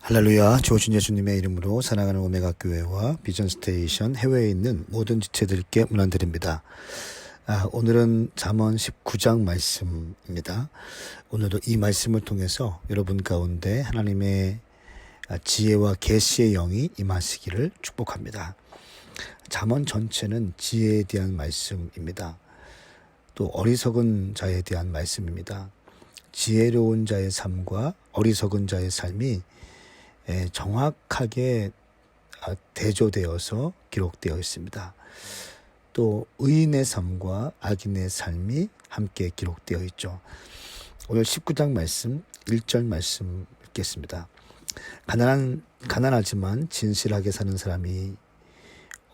할렐루야, 조준 예수님의 이름으로 사랑하는 오메가 교회와 비전 스테이션 해외에 있는 모든 지체들께 문안드립니다. 오늘은 잠언 19장 말씀입니다. 오늘도 이 말씀을 통해서 여러분 가운데 하나님의 지혜와 계시의 영이 임하시기를 축복합니다. 잠언 전체는 지혜에 대한 말씀입니다. 또 어리석은 자에 대한 말씀입니다. 지혜로운 자의 삶과 어리석은 자의 삶이 정확하게 대조되어서 기록되어 있습니다. 또 의인의 삶과 악인의 삶이 함께 기록되어 있죠. 오늘 19장 말씀 1절 말씀 읽겠습니다. 가난하지만 진실하게 사는 사람이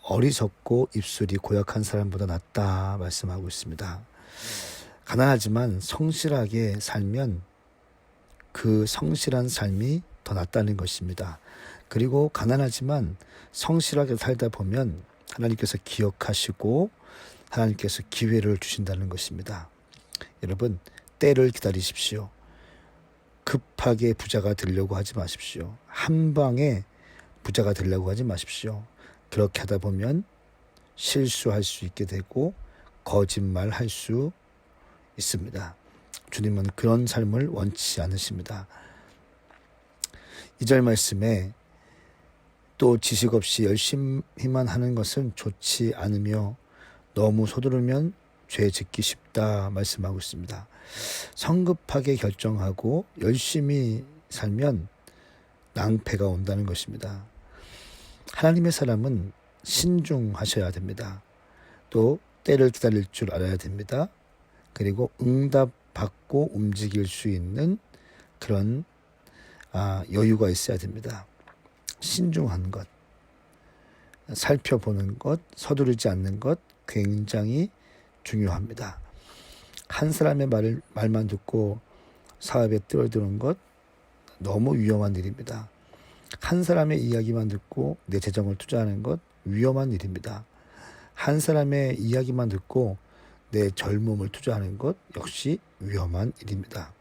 어리석고 입술이 고약한 사람보다 낫다 말씀하고 있습니다. 가난하지만 성실하게 살면 그 성실한 삶이 더 낫다는 것입니다. 그리고 가난하지만 성실하게 살다 보면 하나님께서 기억하시고 하나님께서 기회를 주신다는 것입니다. 여러분, 때를 기다리십시오. 급하게 부자가 되려고 하지 마십시오. 한 방에 부자가 되려고 하지 마십시오. 그렇게 하다 보면 실수할 수 있게 되고 거짓말할 수 있습니다. 주님은 그런 삶을 원치 않으십니다. 2절 말씀에 또 지식 없이 열심히만 하는 것은 좋지 않으며 너무 서두르면 죄 짓기 쉽다 말씀하고 있습니다. 성급하게 결정하고 열심히 살면 낭패가 온다는 것입니다. 하나님의 사람은 신중하셔야 됩니다. 또 때를 기다릴 줄 알아야 됩니다. 그리고 응답받고 움직일 수 있는 그런 여유가 있어야 됩니다. 신중한 것, 살펴보는 것, 서두르지 않는 것 굉장히 중요합니다. 한 사람의 말만 듣고 사업에 뛰어드는 것 너무 위험한 일입니다. 한 사람의 이야기만 듣고 내 재정을 투자하는 것 위험한 일입니다. 한 사람의 이야기만 듣고 내 젊음을 투자하는 것 역시 위험한 일입니다.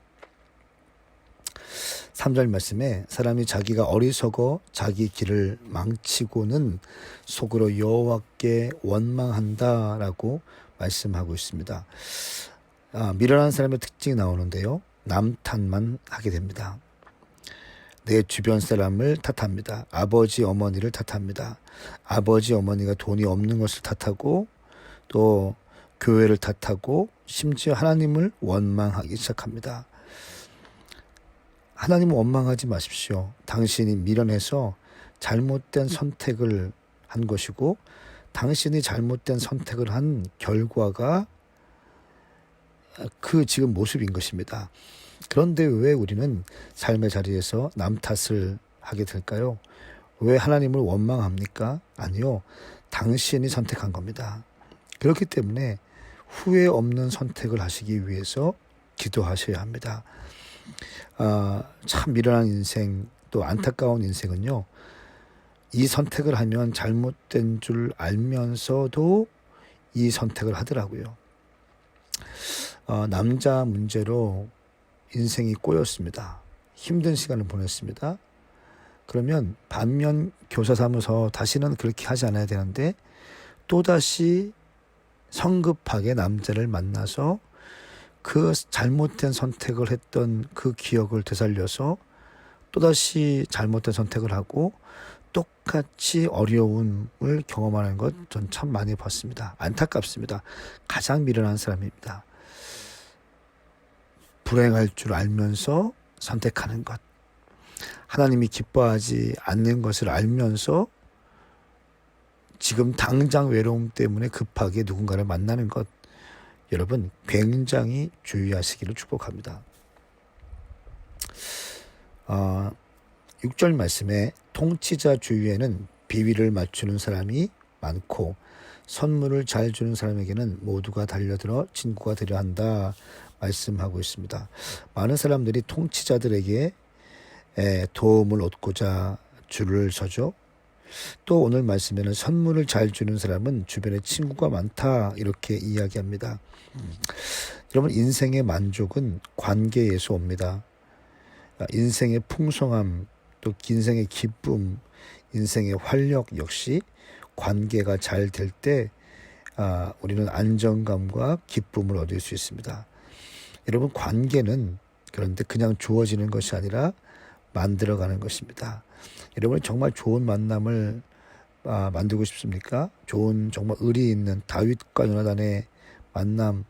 3절 말씀에 사람이 자기가 어리석어 자기 길을 망치고는 속으로 여호와께 원망한다라고 말씀하고 있습니다. 미련한 사람의 특징이 나오는데요. 남탓만 하게 됩니다. 내 주변 사람을 탓합니다. 아버지 어머니를 탓합니다. 아버지 어머니가 돈이 없는 것을 탓하고 또 교회를 탓하고 심지어 하나님을 원망하기 시작합니다. 하나님을 원망하지 마십시오. 당신이 미련해서 잘못된 선택을 한 것이고 당신이 잘못된 선택을 한 결과가 그 지금 모습인 것입니다. 그런데 왜 우리는 삶의 자리에서 남 탓을 하게 될까요? 왜 하나님을 원망합니까? 아니요. 당신이 선택한 겁니다. 그렇기 때문에 후회 없는 선택을 하시기 위해서 기도하셔야 합니다. 참 미련한 인생 또 안타까운 인생은요. 이 선택을 하면 잘못된 줄 알면서도 이 선택을 하더라고요. 남자 문제로 인생이 꼬였습니다. 힘든 시간을 보냈습니다. 그러면 반면 교사 삼아서 다시는 그렇게 하지 않아야 되는데 또다시 성급하게 남자를 만나서 그 잘못된 선택을 했던 그 기억을 되살려서 또다시 잘못된 선택을 하고 똑같이 어려움을 경험하는 것 전 참 많이 봤습니다. 안타깝습니다. 가장 미련한 사람입니다. 불행할 줄 알면서 선택하는 것. 하나님이 기뻐하지 않는 것을 알면서 지금 당장 외로움 때문에 급하게 누군가를 만나는 것. 여러분 굉장히 주의하시기를 축복합니다. 6절 말씀에 통치자 주위에는 비위를 맞추는 사람이 많고 선물을 잘 주는 사람에게는 모두가 달려들어 친구가 되려 한다 말씀하고 있습니다. 많은 사람들이 통치자들에게 도움을 얻고자 줄을 서죠. 또 오늘 말씀에는 선물을 잘 주는 사람은 주변에 친구가 많다 이렇게 이야기합니다. 여러분 인생의 만족은 관계에서 옵니다. 인생의 풍성함 또 인생의 기쁨, 인생의 활력 역시 관계가 잘 될 때 우리는 안정감과 기쁨을 얻을 수 있습니다. 여러분, 관계는 그런데 그냥 주어지는 것이 아니라 만들어가는 것입니다. 여러분, 정말 좋은 만남을 만들고 싶습니까? 좋은 정말 의리 있는 다윗과 요나단의 만남,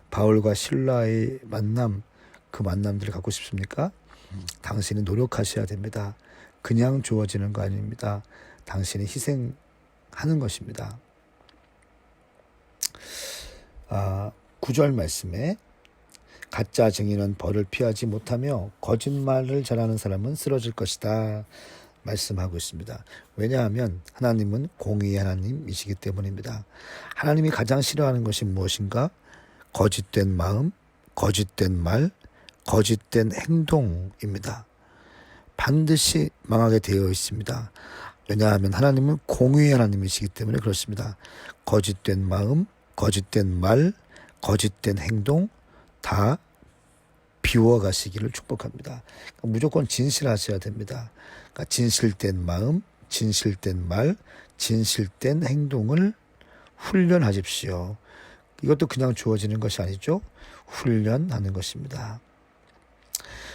바울과 실라의 만남, 그 만남들을 갖고 싶습니까? 당신은 노력하셔야 됩니다. 그냥 주어지는 거 아닙니다. 당신이 희생하는 것입니다. 9절 말씀에 가짜 증인은 벌을 피하지 못하며 거짓말을 전하는 사람은 쓰러질 것이다 말씀하고 있습니다. 왜냐하면 하나님은 공의의 하나님이시기 때문입니다. 하나님이 가장 싫어하는 것이 무엇인가? 거짓된 마음, 거짓된 말, 거짓된 행동입니다. 반드시 망하게 되어 있습니다. 왜냐하면 하나님은 공의의 하나님이시기 때문에 그렇습니다. 거짓된 마음, 거짓된 말, 거짓된 행동 다 비워가시기를 축복합니다. 그러니까 무조건 진실하셔야 됩니다. 그러니까 진실된 마음, 진실된 말, 진실된 행동을 훈련하십시오. 이것도 그냥 주어지는 것이 아니죠. 훈련하는 것입니다.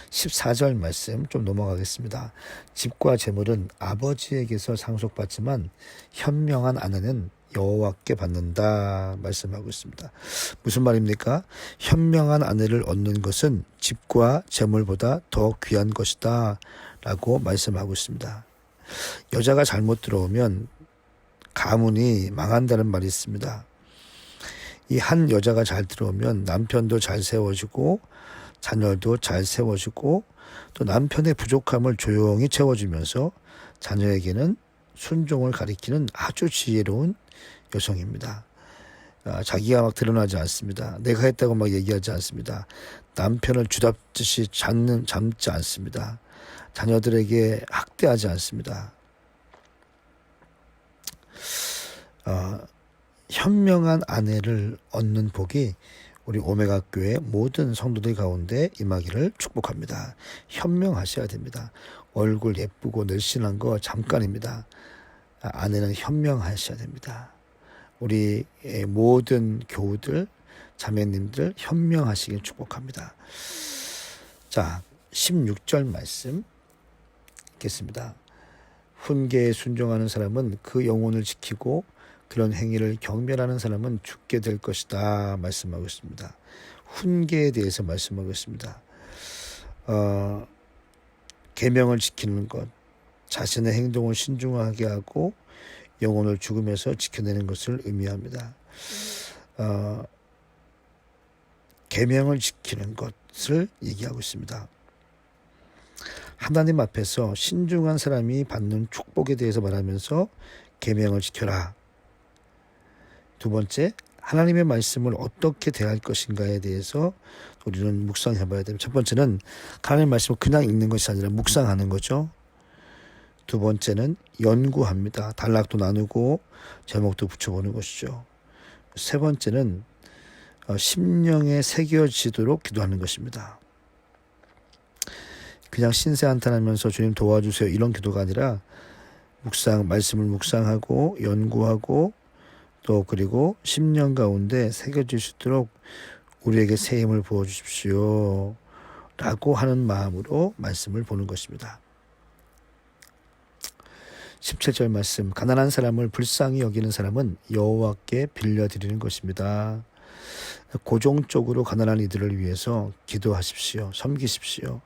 14절 말씀 좀 넘어가겠습니다. 집과 재물은 아버지에게서 상속받지만 현명한 아내는 여호와께 받는다 말씀하고 있습니다. 무슨 말입니까? 현명한 아내를 얻는 것은 집과 재물보다 더 귀한 것이다 라고 말씀하고 있습니다. 여자가 잘못 들어오면 가문이 망한다는 말이 있습니다. 이 한 여자가 잘 들어오면 남편도 잘 세워지고 자녀도 잘 세워지고 또 남편의 부족함을 조용히 채워주면서 자녀에게는 순종을 가리키는 아주 지혜로운 여성입니다. 자기가 막 드러나지 않습니다. 내가 했다고 막 얘기하지 않습니다. 남편을 쥐잡듯이 잡지 않습니다. 자녀들에게 학대하지 않습니다. 현명한 아내를 얻는 복이 우리 오메가 교회 모든 성도들 가운데 임하기를 축복합니다. 현명하셔야 됩니다. 얼굴 예쁘고 늘씬한 거 잠깐입니다. 아내는 현명하셔야 됩니다. 우리 모든 교우들, 자매님들 현명하시길 축복합니다. 자, 16절 말씀 읽겠습니다. 훈계에 순종하는 사람은 그 영혼을 지키고 그런 행위를 경멸하는 사람은 죽게 될 것이다 말씀하고 있습니다. 훈계에 대해서 말씀하고 있습니다. 계명을 지키는 것, 자신의 행동을 신중하게 하고 영혼을 죽음에서 지켜내는 것을 의미합니다. 계명을 지키는 것을 얘기하고 있습니다. 하나님 앞에서 신중한 사람이 받는 축복에 대해서 말하면서 계명을 지켜라. 두 번째, 하나님의 말씀을 어떻게 대할 것인가에 대해서 우리는 묵상해 봐야 됩니다. 첫 번째는 하나님의 말씀을 그냥 읽는 것이 아니라 묵상하는 거죠. 두 번째는 연구합니다. 단락도 나누고 제목도 붙여보는 것이죠. 세 번째는 심령에 새겨지도록 기도하는 것입니다. 그냥 신세한탄하면서 주님 도와주세요 이런 기도가 아니라 말씀을 묵상하고 연구하고 또 그리고 10년 가운데 새겨질 수 있도록 우리에게 새 힘을 부어주십시오 라고 하는 마음으로 말씀을 보는 것입니다. 17절 말씀, 가난한 사람을 불쌍히 여기는 사람은 여호와께 빌려드리는 것입니다. 고종적으로 가난한 이들을 위해서 기도하십시오. 섬기십시오.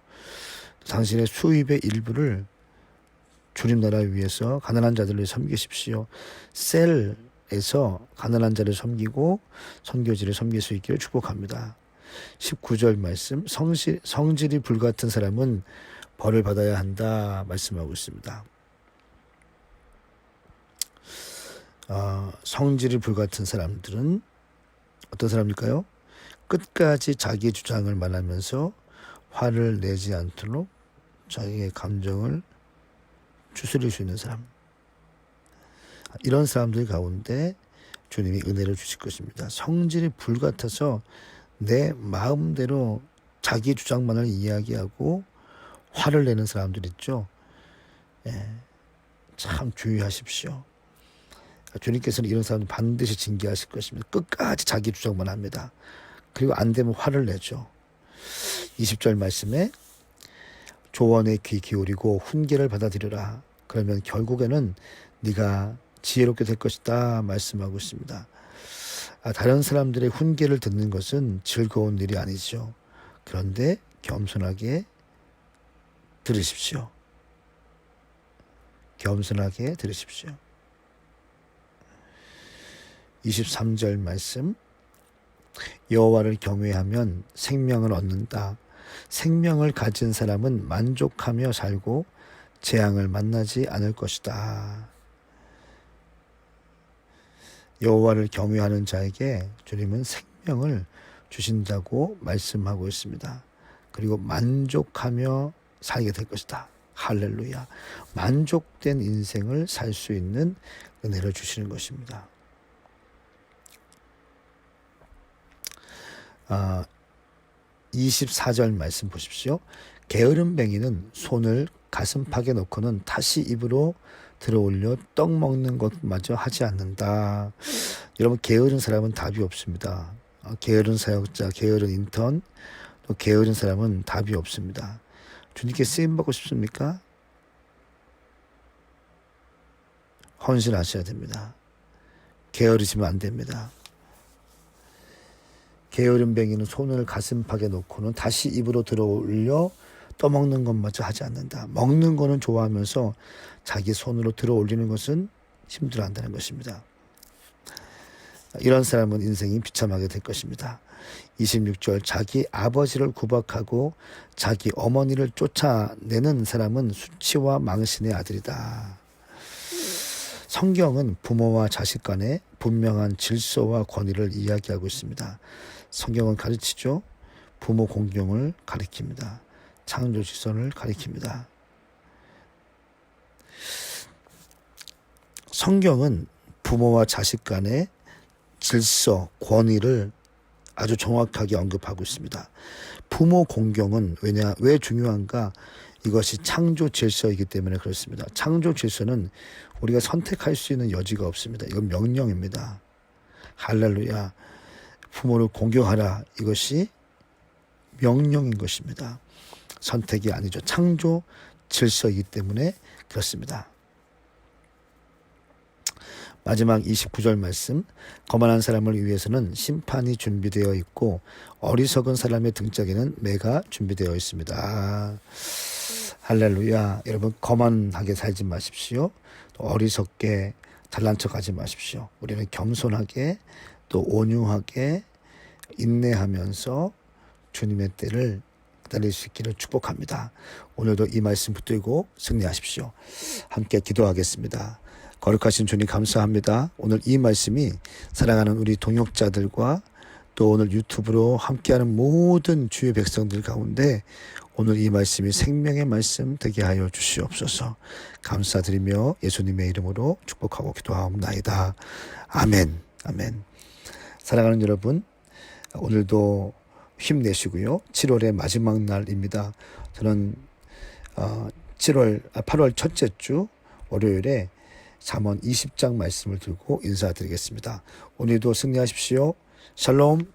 당신의 수입의 일부를 주님 나라 위해서 가난한 자들을 섬기십시오. 셀에서 가난한 자를 섬기고 선교지를 섬길 수 있기를 축복합니다. 19절 말씀, 성질이 불같은 사람은 벌을 받아야 한다 말씀하고 있습니다. 성질이 불같은 사람들은 어떤 사람일까요? 끝까지 자기 주장을 말하면서 화를 내지 않도록 자기의 감정을 추스릴 수 있는 사람. 이런 사람들 가운데 주님이 은혜를 주실 것입니다. 성질이 불같아서 내 마음대로 자기 주장만을 이야기하고 화를 내는 사람들 있죠. 참 주의하십시오. 주님께서는 이런 사람을 반드시 징계하실 것입니다. 끝까지 자기 주장만 합니다. 그리고 안 되면 화를 내죠. 20절 말씀에 조언에 귀 기울이고 훈계를 받아들여라. 그러면 결국에는 네가 지혜롭게 될 것이다 말씀하고 있습니다. 다른 사람들의 훈계를 듣는 것은 즐거운 일이 아니죠. 그런데 겸손하게 들으십시오. 겸손하게 들으십시오. 23절 말씀, 여호와를 경외하면 생명을 얻는다. 생명을 가진 사람은 만족하며 살고 재앙을 만나지 않을 것이다. 여호와를 경외하는 자에게 주님은 생명을 주신다고 말씀하고 있습니다. 그리고 만족하며 살게 될 것이다. 할렐루야. 만족된 인생을 살 수 있는 은혜를 주시는 것입니다. 24절 말씀 보십시오. 게으름뱅이는 손을 가슴팍에 넣고는 다시 입으로 들어올려 떡 먹는 것마저 하지 않는다. 여러분, 게으른 사람은 답이 없습니다. 게으른 사역자, 게으른 인턴, 또 게으른 사람은 답이 없습니다. 주님께 쓰임받고 싶습니까? 헌신하셔야 됩니다. 게으르시면 안 됩니다. 게으름뱅이는 손을 가슴팍에 놓고는 다시 입으로 들어올려 떠먹는 것마저 하지 않는다. 먹는 거는 좋아하면서 자기 손으로 들어올리는 것은 힘들어한다는 것입니다. 이런 사람은 인생이 비참하게 될 것입니다. 26절, 자기 아버지를 구박하고 자기 어머니를 쫓아내는 사람은 수치와 망신의 아들이다. 성경은 부모와 자식 간의 분명한 질서와 권위를 이야기하고 있습니다. 성경은 가르치죠. 부모 공경을 가리킵니다. 창조 지선을 가리킵니다. 성경은 부모와 자식 간의 질서, 권위를 아주 정확하게 언급하고 있습니다. 부모 공경은 왜 중요한가? 이것이 창조 질서이기 때문에 그렇습니다. 창조 질서는 우리가 선택할 수 있는 여지가 없습니다. 이건 명령입니다. 할렐루야. 부모를 공경하라. 이것이 명령인 것입니다. 선택이 아니죠. 창조 질서이기 때문에 그렇습니다. 마지막 29절 말씀, 거만한 사람을 위해서는 심판이 준비되어 있고 어리석은 사람의 등짝에는 매가 준비되어 있습니다. 할렐루야. 여러분, 거만하게 살지 마십시오. 또 어리석게 잘난 척하지 마십시오. 우리는 겸손하게 또 온유하게 인내하면서 주님의 때를 기다릴 수 있기를 축복합니다. 오늘도 이 말씀 붙들고 승리하십시오. 함께 기도하겠습니다. 거룩하신 주님 감사합니다. 오늘 이 말씀이 사랑하는 우리 동역자들과 또 오늘 유튜브로 함께하는 모든 주의 백성들 가운데 오늘 이 말씀이 생명의 말씀 되게 하여 주시옵소서. 감사드리며 예수님의 이름으로 축복하고 기도하옵나이다. 아멘. 아멘. 사랑하는 여러분, 오늘도 힘내시고요. 7월의 마지막 날입니다. 저는 8월 첫째 주 월요일에 잠언 20장 말씀을 들고 인사드리겠습니다. 오늘도 승리하십시오. 샬롬.